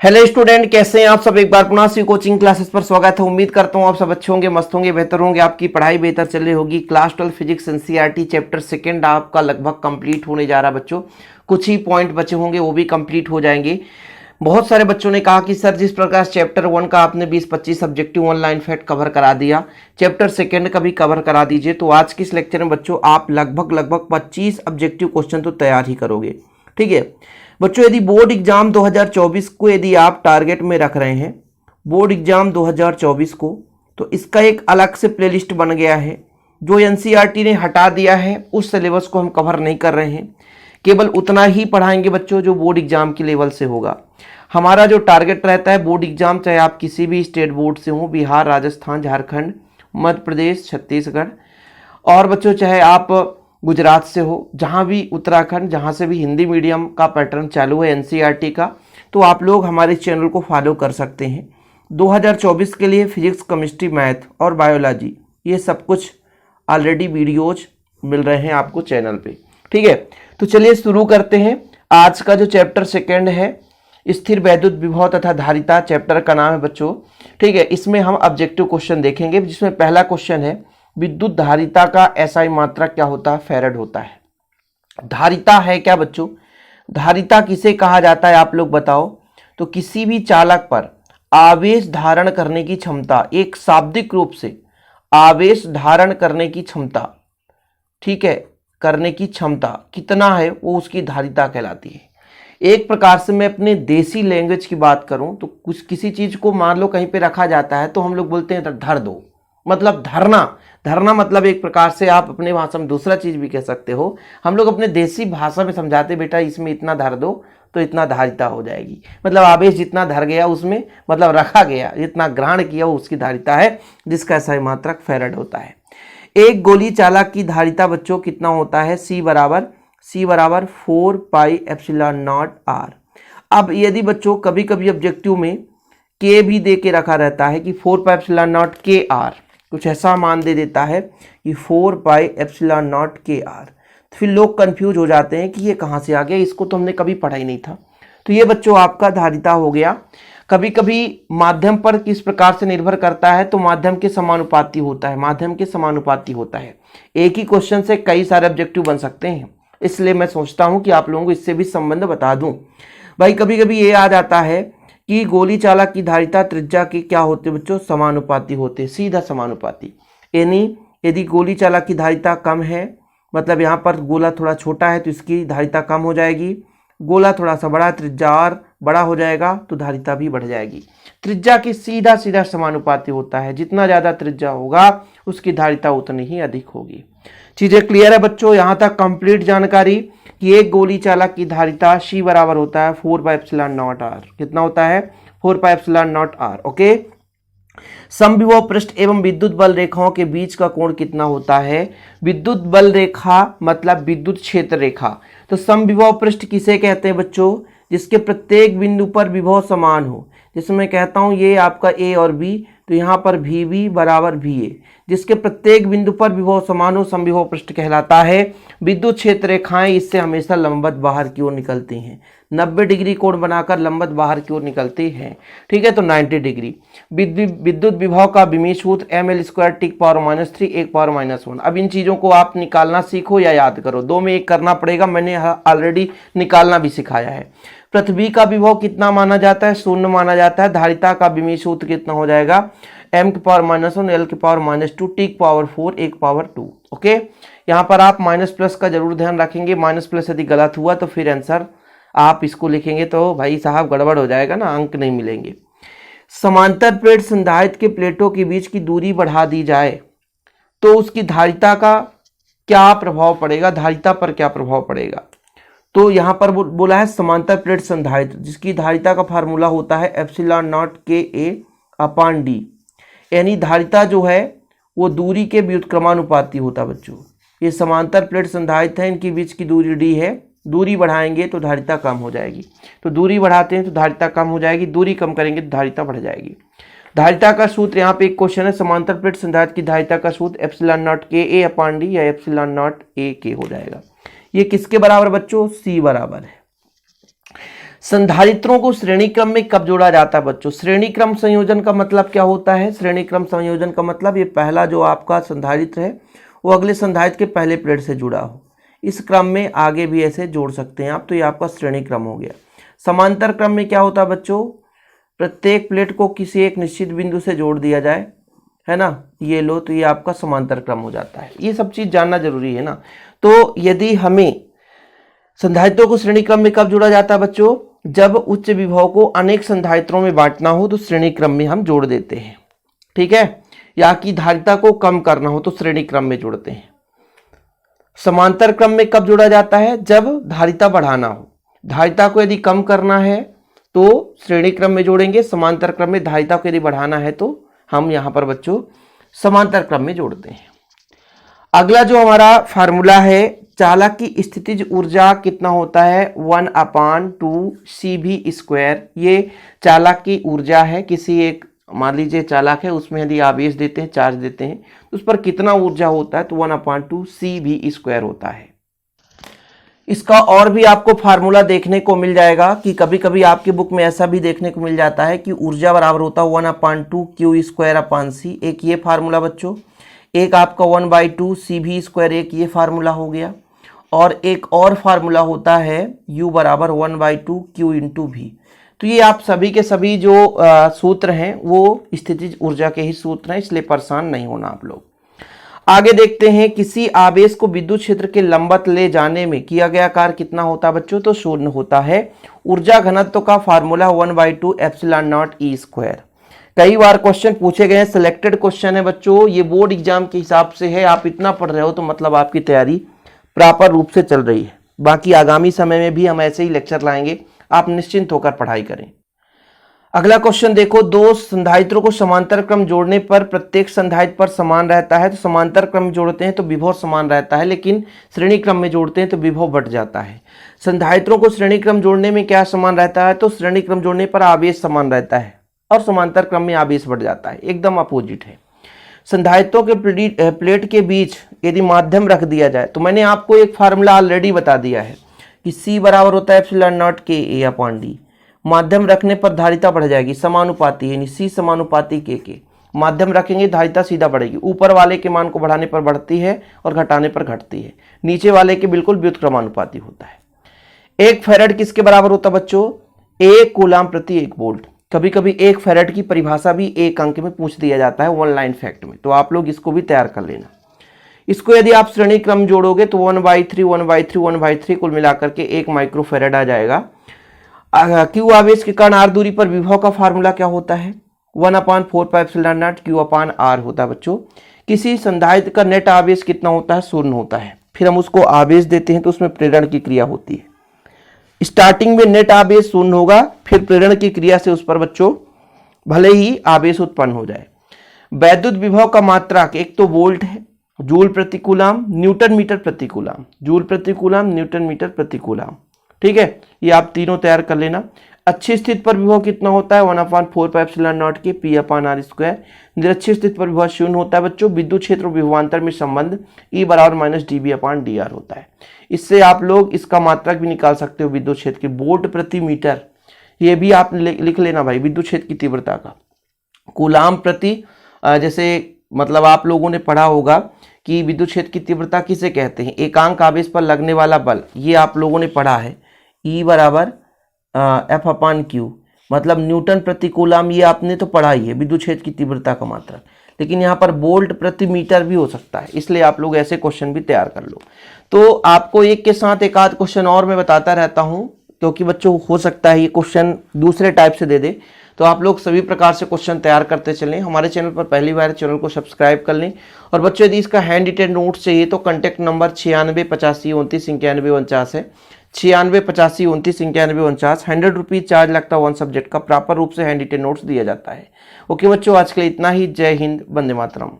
Hello student, कैसे हैं आप सब। एक बार पुनः सी कोचिंग क्लासेस पर स्वागत है। उम्मीद करता हूं आप सब अच्छे होंगे, मस्त होंगे, बेहतर होंगे, आपकी पढ़ाई बेहतर चल रही होगी। Class 12 physics NCERT chapter second आपका लगभग कंप्लीट होने जा रहा है बच्चों। कुछ ही पॉइंट बचे होंगे, वो भी कंप्लीट हो जाएंगे। बहुत सारे बच्चों ने कहा कि सर जिस प्रकार चैप्टर 1 का आपने 20-25 सब्जेक्टिव ऑनलाइन फैक्ट कवर करा दिया, चैप्टर सेकंड का भी कवर करा दीजिए। तो आज के इस लेक्चर में बच्चों आप लगभग 25 ऑब्जेक्टिव क्वेश्चन तो तैयार ही करोगे। ठीक है बच्चों, यदि बोर्ड एग्जाम 2024 को यदि आप टारगेट में रख रहे हैं, बोर्ड एग्जाम 2024 को, तो इसका एक अलग से प्लेलिस्ट बन गया है। जो एनसीईआरटी ने हटा दिया है उस सिलेबस को हम कवर नहीं कर रहे हैं, केवल उतना ही पढ़ाएंगे बच्चों जो बोर्ड एग्जाम के लेवल से होगा। हमारा जो टारगेट रहता है बोर्ड एग्जाम, चाहे आप किसी भी स्टेट बोर्ड से हो, बिहार, राजस्थान, झारखंड, मध्य प्रदेश, छत्तीसगढ़, और बच्चों चाहे आप गुजरात से हो, जहाँ भी, उत्तराखंड, जहाँ से भी हिंदी मीडियम का पैटर्न चालू है एनसीईआरटी का, तो आप लोग हमारे चैनल को फॉलो कर सकते हैं। 2024 के लिए फिजिक्स, केमिस्ट्री, मैथ और बायोलॉजी ये सब कुछ ऑलरेडी वीडियोज मिल रहे हैं आपको चैनल पे। ठीक है, तो चलिए शुरू करते हैं। आज का जो चैप्टर सेकेंड है, स्थिर वैद्युत विभव तथा धारिता, चैप्टर का नाम है बच्चों। ठीक है, इसमें हम ऑब्जेक्टिव क्वेश्चन देखेंगे, जिसमें पहला क्वेश्चन है विद्युत धारिता का एसआई मात्रक क्या होता है? फैराड होता है। धारिता है क्या बच्चों? धारिता किसे कहा जाता है आप लोग बताओ। तो किसी भी चालक पर आवेश धारण करने की क्षमता, एक शाब्दिक रूप से आवेश धारण करने की क्षमता, ठीक है, करने की क्षमता कितना है वो उसकी धारिता कहलाती है। एक प्रकार से मैं अपने देसी लैंग्वेज की बात करूं तो कुछ किसी चीज को मान लो कहीं पे रखा जाता है तो हम लोग बोलते हैं धर दो, मतलब धरना। धरना मतलब एक प्रकार से आप अपने भाषा में दूसरा चीज भी कह सकते हो। हम लोग अपने देसी भाषा में समझाते, बेटा इसमें इतना धर दो तो इतना धारिता हो जाएगी। मतलब आवेश जितना धर गया उसमें, मतलब रखा गया, जितना ग्रहण किया वो उसकी धारिता है, जिसका एसआई मात्रक फैराड होता है। एक गोली चालक की धारिता बच्चों कितना होता है? C बराबर 4 पाई एप्सिलॉन नॉट R। अब यदि बच्चों कभी कभी ऑब्जेक्टिव में K भी दे के रखा रहता है कि 4 पाई एप्सिलॉन नॉट KR, कुछ ऐसा मान दे देता है कि 4 पाई एप्सिलॉन नॉट KR, तो फिर लोग कंफ्यूज हो जाते हैं कि ये कहाँ से आ गया, इसको तो हमने कभी पढ़ा ही नहीं था। तो ये बच्चों आपका धारिता हो गया। कभी कभी माध्यम पर किस प्रकार से निर्भर करता है, तो माध्यम के समानुपाती होता है, माध्यम के समानुपाती होता है। एक ही क्वेश्चन से कई सारे ऑब्जेक्टिव बन सकते हैं, इसलिए मैं सोचता हूं कि आप लोगों को इससे भी संबंध बता दूं। भाई कभी कभी ये आ जाता है कि गोली चालक की धारिता त्रिज्या के क्या होते बच्चों? समानुपाती होते, सीधा समानुपाती। यानी यदि गोली चालक की धारिता कम है, मतलब यहाँ पर गोला थोड़ा छोटा है तो इसकी धारिता कम हो जाएगी, गोला थोड़ा सा बड़ा, त्रिज्या और बड़ा हो जाएगा तो धारिता भी बढ़ जाएगी। त्रिज्या के सीधा सीधा समानुपाती होता है, जितना ज़्यादा त्रिज्या होगा उसकी धारिता उतनी ही अधिक होगी। चीज़ें क्लियर है बच्चों? यहाँ तक कंप्लीट जानकारी कि एक गोली चालक की धारिता C बराबर होता है 4 पाई एप्सिलॉन नॉट R। कितना होता है? 4 pi epsilon naught R। Okay, समविभव पृष्ठ एवं विद्युत बल रेखाओं के बीच का कोण कितना होता है? विद्युत बल रेखा मतलब विद्युत क्षेत्र रेखा। तो समविभव पृष्ठ किसे कहते हैं बच्चों? जिसके प्रत्येक बिंदु पर विभव समान हो। जैसे मैं कहता हूं ये आपका A और B, तो यहाँ पर VB बराबर VA, जिसके प्रत्येक बिंदु पर विभव समान हो, समविभव पृष्ठ कहलाता है। विद्युत क्षेत्र रेखाएं इससे हमेशा लंबवत बाहर की ओर निकलती हैं, 90 डिग्री कोण बनाकर लंबवत बाहर की ओर निकलती हैं। ठीक है, तो 90 डिग्री। विद्युत विभव का विमीय सूत्र ml² टी पावर -3 1 पावर -1। अब इन चीजों को आप निकालना सीखो या याद करो, दो में एक करना पड़ेगा, मैंने ऑलरेडी निकालना भी सिखाया है। पृथ्वी का विभव कितना माना जाता है? 0 माना जाता है। धारिता का विमीय सूत्र कितना हो जाएगा? m की पावर -1 l की पावर -2 t की पावर 4 1 पावर 2। ओके, यहाँ पर आप माइनस प्लस का जरूर ध्यान रखेंगे। माइनस प्लस यदि गलत हुआ तो फिर आंसर आप इसको लिखेंगे तो भाई साहब गड़बड़ हो जाएगा ना, अंक नहीं मिलेंगे। समांतर प्लेट संधारित्र के प्लेटों के बीच की दूरी बढ़ा दी जाए तो उसकी धारिता का क्या प्रभाव पड़ेगा? धारिता पर क्या प्रभाव पड़ेगा? तो यहाँ पर बोला है समांतर प्लेट संधारित्र जिसकी धारिता का फार्मूला होता है एप्सिलॉन नॉट KA/D। यानी धारिता जो है वो दूरी के व्युत्क्रमानुपाती होता है बच्चों। ये समांतर प्लेट संधारित्र है, इनके बीच की दूरी D है। दूरी बढ़ाएंगे तो धारिता कम हो जाएगी, तो दूरी बढ़ाते हैं तो धारिता कम हो जाएगी, दूरी कम करेंगे तो धारिता बढ़ जाएगी। धारिता का सूत्र, यहाँ पे एक क्वेश्चन है, समांतर प्लेट संधारित्र की धारिता का सूत्र एप्सिलॉन नॉट KA/D या एप्सिलॉन नॉट AK हो जाएगा। ये किसके बराबर बच्चों? C बराबर है। संधारित्रों को श्रेणी क्रम में कब जोड़ा जाता है बच्चों? श्रेणी क्रम संयोजन का मतलब क्या होता है? श्रेणी क्रम संयोजन का मतलब ये पहला जो आपका संधारित्र है वो अगले संधारित्र के पहले प्लेट से जुड़ा हो, इस क्रम में आगे भी ऐसे जोड़ सकते हैं आप, तो ये आपका श्रेणी क्रम हो गया। समांतर क्रम में क्या होता है बच्चों? प्रत्येक प्लेट को किसी एक निश्चित बिंदु से जोड़ दिया जाए, है ना, ये लो, तो ये आपका समांतर क्रम हो जाता है। ये सब चीज जानना जरूरी है ना। तो यदि हमें संधारित्रों को श्रेणी क्रम में कब जोड़ा जाता है बच्चों? जब उच्च विभव को अनेक संधारित्रों में बांटना हो तो श्रेणी क्रम में हम जोड़ देते हैं, ठीक है। या कि धारिता को कम करना हो तो श्रेणी क्रम में जोड़ते हैं। समांतर क्रम में कब जोड़ा जाता है? जब धारिता बढ़ाना हो। धारिता को यदि कम करना है तो श्रेणी क्रम में जोड़ेंगे, समांतर क्रम में धारिता को यदि बढ़ाना है तो हम यहां पर बच्चों समांतर क्रम में जोड़ते हैं। अगला जो हमारा फार्मूला है, चालक की स्थितिज ऊर्जा कितना होता है? 1/2 CV²। ये चालक की ऊर्जा है। किसी एक, मान लीजिए चालक है, उसमें यदि आवेश देते हैं, चार्ज देते हैं, तो उस पर कितना ऊर्जा होता है? तो 1/2 CV² होता है। इसका और भी आपको फार्मूला देखने को मिल जाएगा कि कभी कभी आपकी बुक में ऐसा भी देखने को मिल जाता है कि ऊर्जा बराबर होता है 1/2 Q²/C। एक ये फार्मूला बच्चों, एक आपका 1/2 CV², एक ये फार्मूला हो गया, और एक और फार्मूला होता है U बराबर 1/2 Q/V। तो ये आप सभी के सभी जो सूत्र हैं वो स्थितिज ऊर्जा के ही सूत्र हैं, इसलिए परेशान नहीं होना आप लोग। आगे देखते हैं, किसी आवेश को विद्युत क्षेत्र के लंबवत ले जाने में किया गया कार्य कितना होता है बच्चों? तो 0 होता है। ऊर्जा घनत्व का फार्मूला 1/2 ε0E²। कई बार क्वेश्चन पूछे गए हैं, सिलेक्टेड क्वेश्चन है बच्चों, ये बोर्ड एग्जाम के हिसाब से है। आप इतना पढ़ रहे हो तो मतलब आपकी तैयारी प्रॉपर रूप से चल रही है। बाकी आगामी समय में भी हम ऐसे ही लेक्चर लाएंगे, आप निश्चिंत होकर पढ़ाई करें। अगला क्वेश्चन देखो, दो संधारित्रों को समांतर क्रम जोड़ने पर प्रत्येक संधारित्र पर समान रहता है। तो समांतर क्रम जोड़ते हैं तो विभव समान रहता है, लेकिन श्रेणी क्रम में जोड़ते हैं तो विभव बढ़ जाता है। संधारित्रों को श्रेणी क्रम जोड़ने में क्या समान रहता है? तो श्रेणी क्रम जोड़ने पर आवेश समान रहता है और समांतर क्रम में आवेश बढ़ जाता है, एकदम अपोजिट है। संधारित्रों के प्लेट के बीच यदि माध्यम रख दिया जाए, तो मैंने आपको एक फार्मूला ऑलरेडी बता दिया है कि C बराबर होता है ε0 KA/D। माध्यम रखने पर धारिता बढ़ जाएगी, समानुपाती है, C समानुपाती K। माध्यम रखेंगे धारिता सीधा बढ़ेगी, ऊपर वाले के मान को बढ़ाने पर बढ़ती है और घटाने पर घटती है, नीचे वाले के बिल्कुल व्युत्क्रमानुपाती होता है। 1 फैराड किसके बराबर होता है बच्चों? 1 कूलाम प्रति 1 वोल्ट। कभी कभी 1 फैराड की परिभाषा भी एक अंक में पूछ दिया जाता है, 1 लाइन फैक्ट में, तो आप लोग इसको भी तैयार कर लेना। इसको यदि आप श्रेणी क्रम जोड़ोगे तो 1/3 1/3 1/3 कुल मिलाकर के 1 माइक्रो फैराड आ जाएगा। क्यू आवेश के कारण आर दूरी पर विभव का फार्मूला क्या होता है? 1/4πε0 Q/R होता है बच्चों। किसी संधारित्र का नेट आवेश कितना होता है? 0 होता है। फिर हम उसको आवेश देते हैं तो उसमें प्रेरण की क्रिया होती है। स्टार्टिंग में नेट आवेश 0 होगा, फिर प्रेरण की क्रिया से उस पर बच्चों भले ही आवेश उत्पन्न हो जाए। वैद्युत विभव का मात्रक एक तो वोल्ट है, जूल प्रति कूलाम, न्यूटन मीटर प्रति कूलाम, जूल प्रति कूलाम, न्यूटन मीटर प्रति कूलाम, ठीक है। ये आप तीनों तैयार कर लेना। अच्छी स्थिति पर विभव कितना होता है? 1/4πε0 के P/R²। निरक्षी स्थिति पर विभव 0 होता है बच्चों। विद्युत क्षेत्र विभवांतर में संबंध E बराबर -dV/dr होता है। इससे आप लोग इसका मात्रक भी निकाल सकते हो विद्युत क्षेत्र की, वोल्ट प्रति मीटर, ये भी आप लिख लेना भाई, विद्युत क्षेत्र की तीव्रता का। कूलाम प्रति, जैसे मतलब आप लोगों ने पढ़ा होगा कि विद्युत क्षेत्र की तीव्रता किसे कहते हैं? एकांक आवेश पर लगने वाला बल, ये आप लोगों ने पढ़ा है। E बराबर F/Q, मतलब न्यूटन प्रति कूलाम, ये आपने तो पढ़ा ही है, विद्युत क्षेत्र की तीव्रता का मात्रक। लेकिन यहाँ पर वोल्ट प्रति मीटर भी हो सकता है, इसलिए आप लोग ऐसे क्वेश्चन भी तैयार कर लो। तो आपको एक के साथ एक आध क्वेश्चन और मैं बताता रहता हूँ, क्योंकि बच्चों हो सकता है ये क्वेश्चन दूसरे टाइप से दे दे, तो आप लोग सभी प्रकार से क्वेश्चन तैयार करते चलें। हमारे चैनल पर पहली बार चैनल को सब्सक्राइब कर लें। और बच्चों यदि इसका हैंड रिटेन नोट्स चाहिए तो कॉन्टैक्ट नंबर 96 85 29 91 49 है, 96 85 29 91 49। 100 रुपीज चार्ज लगता है 1 सब्जेक्ट का, प्रॉपर रूप से हैंड रिटेन नोट्स दिया जाता है। ओके बच्चों, आज के लिए इतना ही। जय हिंद, वंदे मातरम।